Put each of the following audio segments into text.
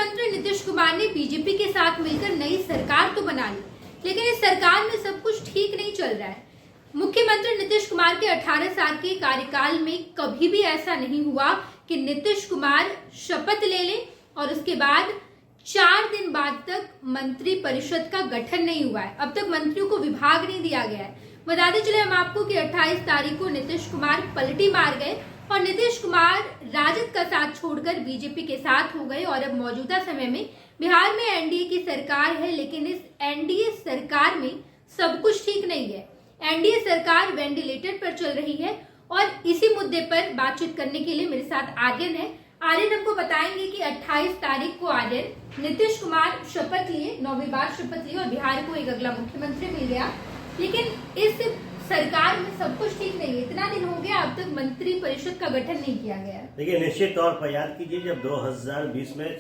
मुख्यमंत्री नीतीश कुमार ने बीजेपी के साथ मिलकर नई सरकार तो बना ली, लेकिन इस सरकार में सब कुछ ठीक नहीं चल रहा है। मुख्यमंत्री नीतीश कुमार के 18 साल के कार्यकाल में कभी भी ऐसा नहीं हुआ कि नीतीश कुमार शपथ ले लें और उसके बाद 4 दिन बाद तक मंत्री परिषद का गठन नहीं हुआ है। अब तक मंत्रियों को विभाग नहीं दिया गया है। बताते चले हम आपको कि 28 तारीख को नीतीश कुमार पलटी मार गए और नीतीश कुमार राजद का साथ छोड़कर बीजेपी के साथ हो गए और अब मौजूदा समय में बिहार में एनडीए की सरकार है, लेकिन इस एनडीए सरकार में सब कुछ ठीक नहीं है। एनडीए सरकार वेंटिलेटर पर चल रही है और इसी मुद्दे पर बातचीत करने के लिए मेरे साथ आर्यन है। आर्यन हमको बताएंगे कि 28 तारीख को आर्यन नीतीश कुमार शपथ लिए, 9वीं बार शपथ लिए और बिहार को एक अगला मुख्यमंत्री मिल गया, लेकिन इस सरकार में सब कुछ ठीक नहीं है। इतना दिन हो गया, अब तक मंत्री परिषद का गठन नहीं किया गया। देखिए, निश्चित तौर पर याद कीजिए जब 2020 में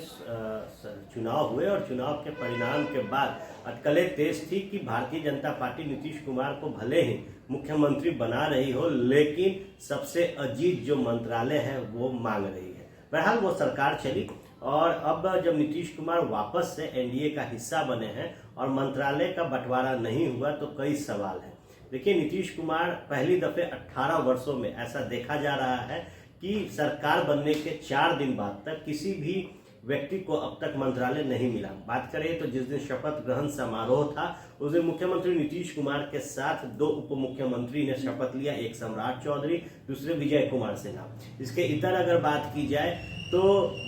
चुनाव हुए और चुनाव के परिणाम के बाद अटकलें तेज थी कि भारतीय जनता पार्टी नीतीश कुमार को भले ही मुख्यमंत्री बना रही हो, लेकिन सबसे अजीत जो मंत्रालय है वो मांग रही है। बहरहाल वो सरकार चली और अब जब नीतीश कुमार वापस से एनडीए का हिस्सा बने हैं और मंत्रालय का बंटवारा नहीं हुआ तो कई सवाल हैं। देखिए, नीतीश कुमार पहली दफे 18 वर्षों में ऐसा देखा जा रहा है कि सरकार बनने के 4 दिन बाद तक किसी भी व्यक्ति को अब तक मंत्रालय नहीं मिला। बात करें तो जिस दिन शपथ ग्रहण समारोह था उस दिन मुख्यमंत्री नीतीश कुमार के साथ 2 उप मुख्यमंत्री ने शपथ लिया, एक सम्राट चौधरी, दूसरे विजय कुमार सिन्हा। इसके इतर अगर बात की जाए तो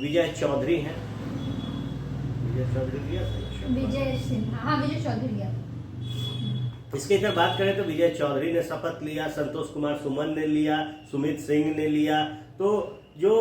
विजय चौधरी हैं, विजय चौधरी लिया। इसके इधर बात करें तो विजय चौधरी ने शपथ लिया, संतोष कुमार सुमन ने लिया, सुमित सिंह ने लिया। तो जो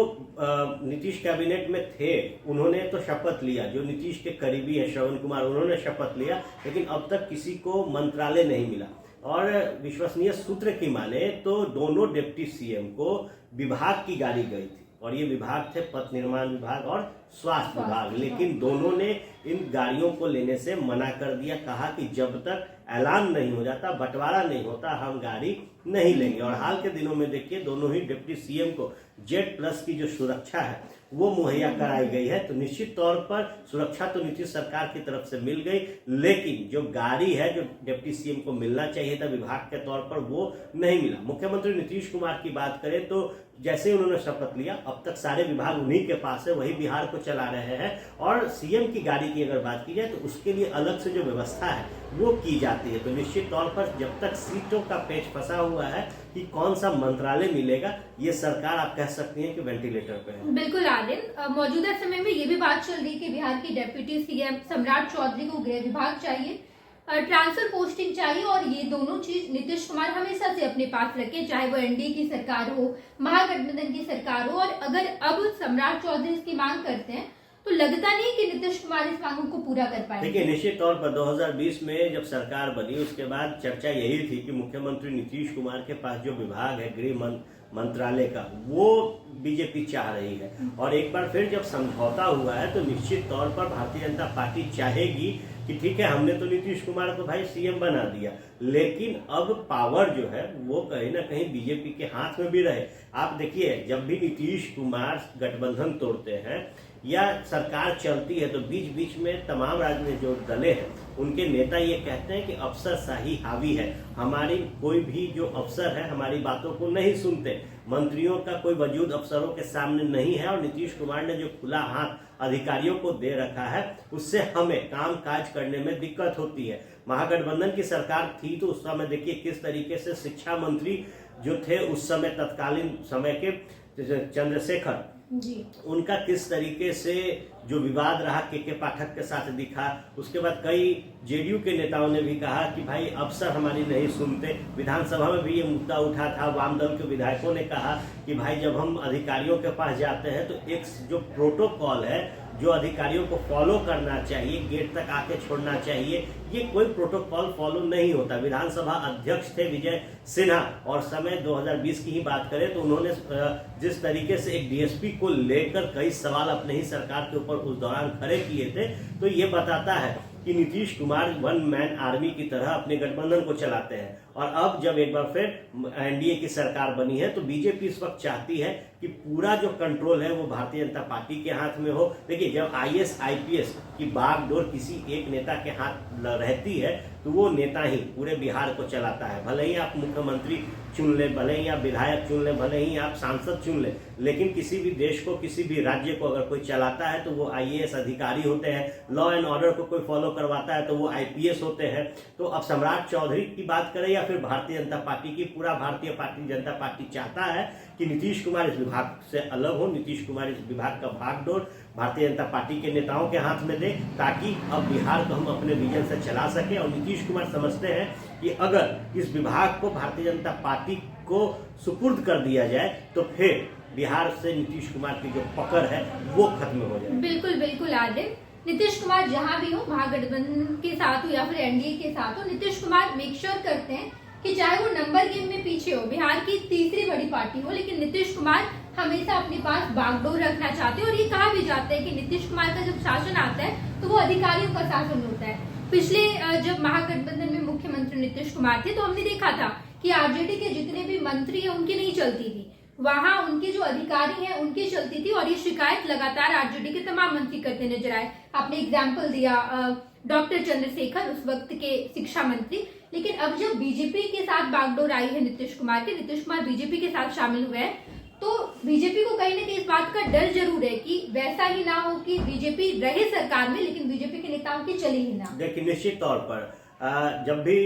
नीतीश कैबिनेट में थे उन्होंने तो शपथ लिया, जो नीतीश के करीबी है श्रवण कुमार उन्होंने शपथ लिया, लेकिन अब तक किसी को मंत्रालय नहीं मिला। और विश्वसनीय सूत्र की माने तो दोनों डिप्टी सीएम को विभाग की गाड़ी गई थी और ये विभाग थे पथ निर्माण विभाग और स्वास्थ्य विभाग, लेकिन दोनों ने इन गाड़ियों को लेने से मना कर दिया। कहा कि जब तक ऐलान नहीं हो जाता, बंटवारा नहीं होता, हम गाड़ी नहीं लेंगे। और हाल के दिनों में देखिए दोनों ही डिप्टी सीएम को जेड प्लस की जो सुरक्षा है वो मुहैया कराई गई है। तो निश्चित तौर पर सुरक्षा तो नीतीश सरकार की तरफ से मिल गई, लेकिन जो गाड़ी है जो डिप्टी सीएम को मिलना चाहिए था विभाग के तौर पर वो नहीं मिला। मुख्यमंत्री नीतीश कुमार की बात करें तो जैसे उन्होंने शपथ लिया अब तक सारे विभाग उन्हीं के पास है, वही बिहार को चला रहे हैं। और सीएम की गाड़ी की अगर बात की जाए तो उसके लिए अलग से जो व्यवस्था है वो की जाती है। तो निश्चित तौर पर जब तक सीटों का पेच फंसा हुआ है कि कौन सा मंत्रालय मिलेगा, ये सरकार आप कह सकती हैं कि वेंटिलेटर पे है। बिल्कुल आर्यन, मौजूदा समय में ये भी बात चल रही है कि बिहार की डेप्यूटी सीएम सम्राट चौधरी को गृह विभाग चाहिए, ट्रांसफर पोस्टिंग चाहिए और ये दोनों चीज नीतीश कुमार हमेशा से अपने पास रखे, चाहे वो एनडीए की सरकार हो, महागठबंधन की सरकार हो। और अगर अब सम्राट चौधरी इसकी मांग करते हैं तो लगता नहीं कि नीतीश कुमार इस मांगों को पूरा कर पाएंगे। देखिए, निश्चित तौर पर 2020 में जब सरकार बनी उसके बाद चर्चा यही थी कि मुख्यमंत्री नीतीश कुमार के पास जो विभाग है गृह मंत्रालय का वो बीजेपी चाह रही है। और एक बार फिर जब समझौता हुआ है तो निश्चित तौर पर भारतीय जनता पार्टी चाहेगी कि ठीक है हमने तो नीतीश कुमार को भाई सीएम बना दिया, लेकिन अब पावर जो है वो कहीं ना कहीं बीजेपी के हाथ में भी रहे। आप देखिए जब भी नीतीश कुमार गठबंधन तोड़ते हैं या सरकार चलती है तो बीच बीच में तमाम राजनीतिक जो दलें हैं उनके नेता ये कहते हैं कि अफसरशाही हावी है, हमारी कोई भी जो अफसर है हमारी बातों को नहीं सुनते, मंत्रियों का कोई वजूद अफसरों के सामने नहीं है। और नीतीश कुमार ने जो खुला हाथ अधिकारियों को दे रखा है उससे हमें काम काज करने में दिक्कत होती है। महागठबंधन की सरकार थी तो उस समय देखिए किस तरीके से शिक्षा मंत्री जो थे उस समय तत्कालीन समय के चंद्रशेखर जी, उनका किस तरीके से जो विवाद रहा के पाठक के साथ दिखा। उसके बाद कई जेडीयू के नेताओं ने भी कहा कि भाई अफसर हमारी नहीं सुनते। विधानसभा में भी ये मुद्दा उठा था, वाम दल के विधायकों ने कहा कि भाई जब हम अधिकारियों के पास जाते हैं तो एक जो प्रोटोकॉल है जो अधिकारियों को फॉलो करना चाहिए, गेट तक आके छोड़ना चाहिए, ये कोई प्रोटोकॉल फॉलो नहीं होता। विधानसभा अध्यक्ष थे विजय सिन्हा, और समय 2020 की ही बात करें तो उन्होंने जिस तरीके से एक डीएसपी को लेकर कई सवाल अपने ही सरकार के ऊपर उस दौरान खड़े किए थे, तो ये बताता है कि Nitish Kumar one man army की तरह अपने गठबंधन को चलाते हैं। और अब जब एक बार फिर एनडीए की सरकार बनी है तो बीजेपी इस वक्त चाहती है कि पूरा जो कंट्रोल है वो भारतीय जनता पार्टी के हाथ में हो। देखिए, जब आईएएस आईपीएस की बागडोर किसी एक नेता के हाथ रहती है तो वो नेता ही पूरे बिहार को चलाता है। भले ही आप मुख्यमंत्री चुन ले, भले ही आप विधायक चुन ले, भले ही आप सांसद चुन ले, लेकिन किसी भी देश को, किसी भी राज्य को अगर कोई चलाता है तो वो आईएएस अधिकारी होते हैं। लॉ एंड ऑर्डर को कोई फॉलो करवाता है तो वो आईपीएस होते हैं। तो अब सम्राट चौधरी की बात करें या फिर भारतीय जनता पार्टी की, पूरा भारतीय जनता पार्टी चाहता है कि नीतीश कुमार इस विभाग से अलग हो, नीतीश कुमार इस विभाग का भागडोर भारतीय जनता पार्टी के नेताओं के हाथ में दे, ताकि अब बिहार को हम अपने विजन से चला सके। और नीतीश कुमार समझते हैं कि अगर इस विभाग को भारतीय जनता पार्टी को सुपुर्द कर दिया जाए तो फिर बिहार से नीतीश कुमार की जो पकड़ है वो खत्म हो जाए। बिल्कुल बिल्कुल आदिल, नीतीश कुमार जहां भी हो, महागठबंधन के साथ हो या फिर एनडीए के साथ हो, नीतीश कुमार मेक श्योर करते हैं कि चाहे वो नंबर गेम में पीछे हो, बिहार की तीसरी बड़ी पार्टी हो, लेकिन नीतीश कुमार हमेशा अपने पास बागडोर रखना चाहते हैं। और ये कहा भी जाता है कि नीतीश कुमार का जब शासन आता है तो वो अधिकारियों का शासन होता है। पिछले जब महागठबंधन में मुख्यमंत्री नीतीश कुमार थे तो हमने देखा था कि आरजेडी के जितने भी मंत्री हैं उनकी नहीं चलती थी, वहां उनके जो अधिकारी हैं उनकी चलती थी। और ये शिकायत लगातार आरजेडी के तमाम मंत्री करते नजर आए। आपने एग्जाम्पल दिया डॉक्टर चंद्रशेखर, उस वक्त के शिक्षा मंत्री। लेकिन अब जब बीजेपी के साथ बागडोर आई है नीतीश कुमार बीजेपी के साथ शामिल हुए हैं, तो बीजेपी को कहीं ना कहीं इस बात का डर जरूर है कि वैसा ही ना हो कि बीजेपी रहे सरकार में लेकिन बीजेपी के नेताओं की चली ही ना। देखिए, निश्चित तौर पर जब भी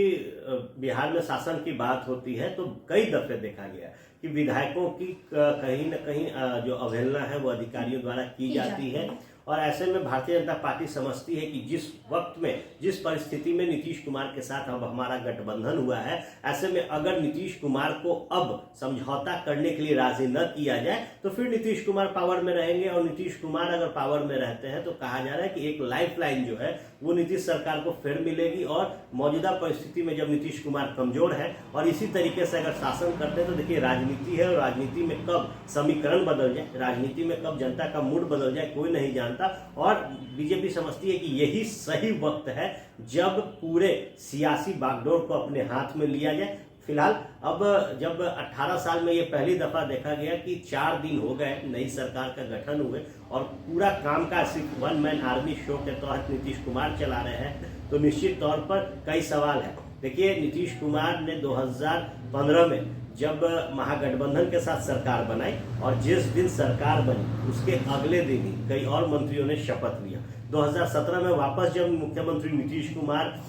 बिहार में शासन की बात होती है तो कई दफे देखा गया कि विधायकों की कहीं न कहीं जो अवहेलना है वो अधिकारियों द्वारा की जाती है। और ऐसे में भारतीय जनता पार्टी समझती है कि जिस वक्त में, जिस परिस्थिति में नीतीश कुमार के साथ अब हमारा गठबंधन हुआ है, ऐसे में अगर नीतीश कुमार को अब समझौता करने के लिए राजी न किया जाए तो फिर नीतीश कुमार पावर में रहेंगे। और नीतीश कुमार अगर पावर में रहते हैं तो कहा जा रहा है कि एक लाइफलाइन जो है वो नीतीश सरकार को फिर मिलेगी। और मौजूदा परिस्थिति में जब नीतीश कुमार कमजोर है और इसी तरीके से अगर शासन करते हैं तो देखिए, राजनीति है और राजनीति में कब समीकरण बदल जाए, राजनीति में कब जनता का मूड बदल जाए, कोई नहीं जानता। और बीजेपी समझती है कि यही सही वक्त है जब पूरे सियासी बागडोर को अपने हाथ में लिया जाए। फिलहाल अब जब 18 साल में ये पहली दफा देखा गया कि 4 दिन हो गए नई सरकार का गठन हुए और पूरा काम का सिर्फ वन मैन आर्मी शो के तहत नीतीश कुमार चला रहे हैं, तो निश्चित तौर पर कई सवाल है। देखिए, नीतीश कुमार ने 2015 में जब महागठबंधन के साथ सरकार बनाई और जिस दिन सरकार बनी उसके अगले दिन ही कई और मंत्रियों ने शपथ लिया। 2017 में वापस जब मुख्यमंत्री नीतीश कुमार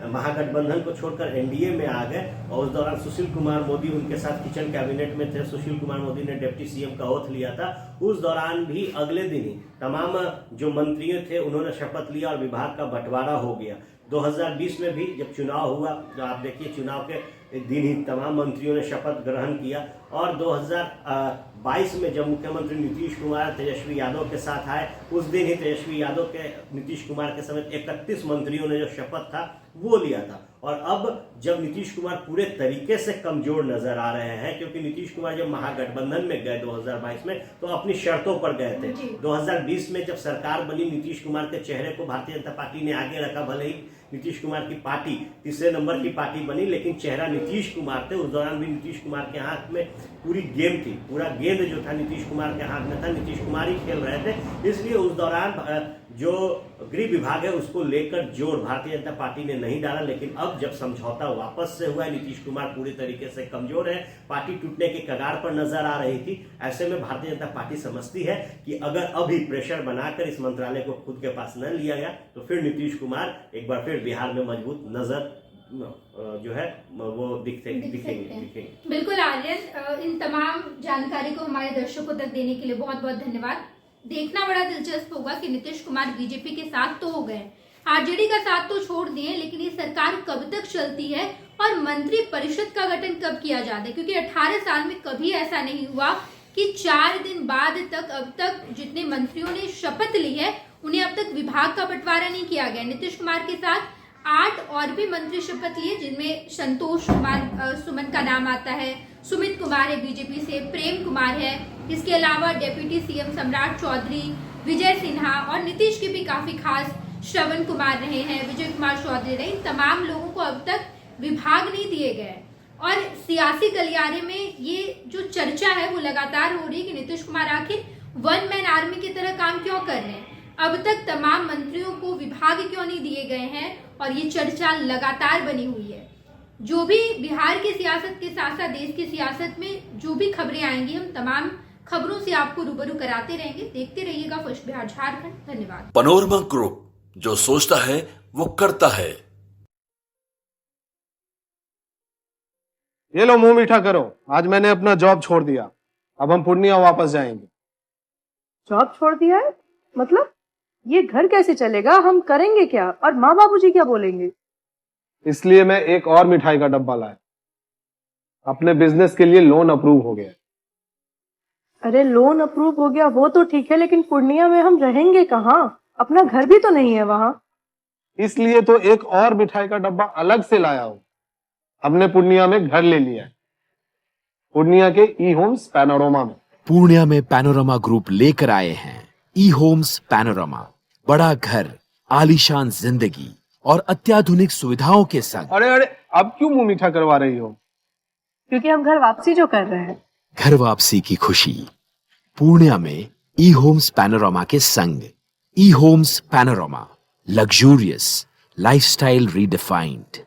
महागठबंधन को छोड़कर एनडीए में आ गए और उस दौरान सुशील कुमार मोदी उनके साथ किचन कैबिनेट में थे, सुशील कुमार मोदी ने डिप्टी सीएम का ओथ लिया था, उस दौरान भी अगले दिन ही तमाम जो मंत्रियों थे उन्होंने शपथ लिया और विभाग का बंटवारा हो गया। 2020 में भी जब चुनाव हुआ तो आप देखिए, चुनाव के दिन ही तमाम मंत्रियों ने शपथ ग्रहण किया। और 2022 में जब मुख्यमंत्री नीतीश कुमार तेजस्वी यादव के साथ आए, उस दिन ही तेजस्वी यादव के नीतीश कुमार के समेत 31 मंत्रियों ने जो शपथ था वो लिया था। और अब जब नीतीश कुमार पूरे तरीके से कमजोर नजर आ रहे हैं, क्योंकि नीतीश कुमार जब महागठबंधन में गए 2022 में तो अपनी शर्तों पर गए थे। 2020 में जब सरकार बनी, नीतीश कुमार के चेहरे को भारतीय जनता पार्टी ने आगे रखा। भले ही नीतीश कुमार की पार्टी तीसरे नंबर की पार्टी बनी, लेकिन चेहरा नीतीश कुमार थे। उस दौरान भी नीतीश कुमार के हाथ में पूरी गेम थी, पूरा गेंद जो था नीतीश कुमार के हाथ में था, नीतीश कुमार ही खेल रहे थे। इसलिए उस दौरान जो गृह विभाग है उसको लेकर जोर भारतीय जनता पार्टी ने नहीं डाला। लेकिन अब जब समझौता वापस से हुआ है, नीतीश कुमार पूरी तरीके से कमजोर है, पार्टी टूटने के कगार पर नजर आ रही थी, ऐसे में भारतीय जनता पार्टी समझती है कि अगर अभी प्रेशर बनाकर इस मंत्रालय को खुद के पास न लिया गया तो फिर नीतीश कुमार एक बार फिर बिहार में मजबूत नजर जो है वो दिखेंगे। बिल्कुल आर्यन, इन तमाम जानकारी को हमारे दर्शकों तक देने के लिए बहुत बहुत धन्यवाद। देखना बड़ा दिलचस्प होगा कि नीतीश कुमार बीजेपी के साथ तो हो गए, आरजेडी का साथ तो छोड़ दिए, लेकिन ये सरकार कब तक चलती है और मंत्री परिषद का गठन कब किया जाता है, क्योंकि 18 साल में कभी ऐसा नहीं हुआ कि 4 दिन बाद तक अब तक जितने मंत्रियों ने शपथ ली है उन्हें अब तक विभाग का बंटवारा नहीं किया गया। नीतीश कुमार के साथ 8 और भी मंत्री शपथ लिए, जिनमें संतोष कुमार सुमन का नाम आता है, सुमित कुमार है बीजेपी से, प्रेम कुमार है, इसके अलावा डेप्यूटी सीएम सम्राट चौधरी, विजय सिन्हा और नीतीश के भी काफी खास श्रवण कुमार रहे हैं, विजय कुमार चौधरी रहे। इन तमाम लोगों को अब तक विभाग नहीं दिए गए और सियासी गलियारे में ये जो चर्चा है वो लगातार हो रही है कि नीतीश कुमार आखिर वन मैन आर्मी की तरह काम क्यों कर रहे हैं, अब तक तमाम मंत्रियों को विभाग क्यों नहीं दिए गए हैं, और ये चर्चा लगातार बनी हुई है। जो भी बिहार की सियासत के साथ साथ देश की सियासत में जो भी खबरें आएंगी, हम तमाम खबरों से आपको रूबरू कराते रहेंगे। देखते रहिएगा फर्स्ट बिहार झारखंड। धन्यवाद। पैनोरमा ग्रुप, जो सोचता है वो करता है। ये लो मुंह मीठा करो, आज मैंने अपना जॉब छोड़ दिया, अब हम पूर्णिया वापस जाएंगे। जॉब छोड़ दिया है? मतलब ये घर कैसे चलेगा, हम करेंगे क्या, और माँ बाबूजी क्या बोलेंगे? इसलिए मैं एक और मिठाई का डब्बा लाया, अपने बिजनेस के लिए लोन अप्रूव हो गया। अरे लोन अप्रूव हो गया वो तो ठीक है, लेकिन पूर्णिया में हम रहेंगे कहाँ? अपना घर भी तो नहीं है वहाँ। इसलिए तो एक और मिठाई का डब्बा अलग से लाया हूँ। हमने पूर्णिया में घर ले लिया है, पूर्णिया के ई होम्स पैनोरमा में। पूर्णिया में पैनोरमा ग्रुप लेकर आए हैं ई होम्स पैनोरमा, बड़ा घर, आलीशान जिंदगी और अत्याधुनिक सुविधाओं के संग। अरे अरे, अब क्यों मुंह मीठा करवा रही हो? क्योंकि हम घर वापसी जो कर रहे हैं। घर वापसी की खुशी पूर्णिया में ई होम्स पैनोरमा के संग। E homes panorama, luxurious lifestyle redefined.